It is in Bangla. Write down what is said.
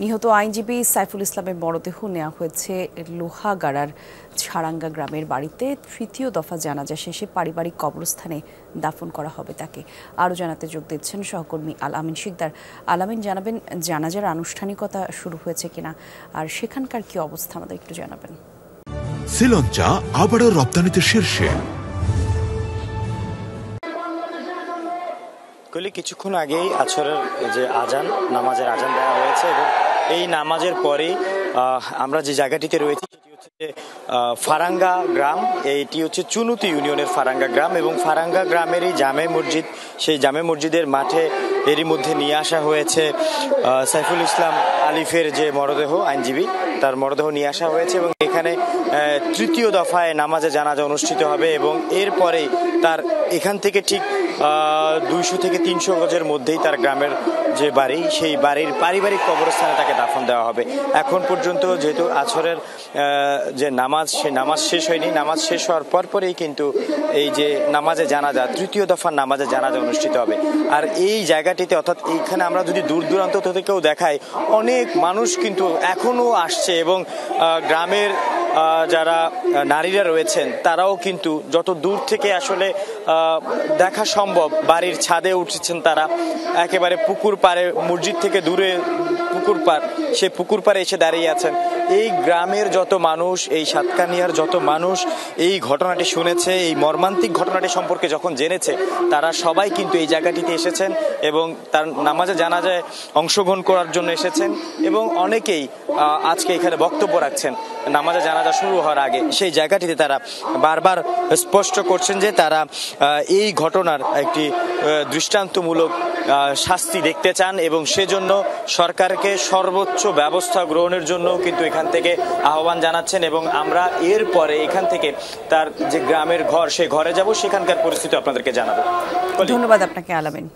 নিহত আইনজীবী সাইফুল ইসলামের মরদেহ নেওয়া হয়েছে লোহাগাড়ার ছাড়াঙ্গা গ্রামের বাড়িতে। তৃতীয় দফা জানাজা শেষে পারিবারিক কবরস্থানে দাফন করা হবে তাকে। আরও জানাতে যোগ দিচ্ছেন সহকর্মী আল আমিন শিকদার। আল আমিন, জানাবেন জানাজার আনুষ্ঠানিকতা শুরু হয়েছে কিনা, আর সেখানকার কি অবস্থা আমাদের একটু জানাবেন। শ্রীলঙ্কা আবারও রপ্তানিতে শীর্ষে। কিছুক্ষণ আগেই আছরের যে আজান, নামাজের আজান দেওয়া হয়েছে এবং এই নামাজের পরে আমরা যে জায়গাটিতে রয়েছি সেটি হচ্ছে ফারাঙ্গা গ্রাম। এটি হচ্ছে চুনুতি ইউনিয়নের ফারাঙ্গা গ্রাম এবং ফারাঙ্গা গ্রামের এই জামে মসজিদ, সেই জামে মসজিদের মাঠে এরই মধ্যে নিয়ে আসা হয়েছে সাইফুল ইসলাম আলিফের যে মরদেহ, আইনজীবী, তার মরদেহ নিয়ে আসা হয়েছে এবং এখানে তৃতীয় দফায় নামাজে জানাজা অনুষ্ঠিত হবে এবং এরপরেই তার এখান থেকে ঠিক 200 থেকে 300 গজের মধ্যেই তার গ্রামের যে বাড়ি, সেই বাড়ির পারিবারিক কবরস্থানে তাকে দাফন দেওয়া হবে। এখন পর্যন্ত যেহেতু আছরের যে নামাজ, সেই নামাজ শেষ হয়নি। নামাজ শেষ হওয়ার পরেই কিন্তু এই যে নামাজে জানাজা, তৃতীয় দফার নামাজে জানাজা অনুষ্ঠিত হবে। আর এই জায়গাটিতে, অর্থাৎ এইখানে আমরা যদি দূর দূরান্ত থেকেও দেখাই, অনেক মানুষ কিন্তু এখনও আসছে এবং গ্রামের যারা নারীরা রয়েছেন তারাও কিন্তু যত দূর থেকে আসলে দেখা সম্ভব বাড়ির ছাদে উঠেছেন। তারা একেবারে পুকুর পাড়ে, মসজিদ থেকে দূরে পুকুর পাড়, সে পুকুর পাড়ে এসে দাঁড়িয়ে আছেন। এই গ্রামের যত মানুষ, এই সাতকানিয়ার যত মানুষ এই ঘটনাটি শুনেছে, এই মর্মান্তিক ঘটনাটি সম্পর্কে যখন জেনেছে, তারা সবাই কিন্তু এই জায়গাটিতে এসেছেন এবং তার নামাজে জানাজায় অংশগ্রহণ করার জন্য এসেছেন এবং অনেকেই আজকে এখানে বক্তব্য রাখছেন নামাজে জানাজা শুরু হওয়ার আগে। সেই জায়গাটিতে তারা বারবার স্পষ্ট করছেন যে তারা এই ঘটনার একটি দৃষ্টান্তমূলক শাস্তি দেখতে চান এবং সেজন্য সরকারকে সর্বোচ্চ ব্যবস্থা গ্রহণের জন্য কিন্তু এখান থেকে আহ্বান জানাচ্ছেন এবং আমরা এরপরে এখান থেকে তার যে গ্রামের ঘর, সেই ঘরে যাব, সেখানকার পরিস্থিতি আপনাদেরকে জানাবো। ধন্যবাদ আপনাকে আল আমিন।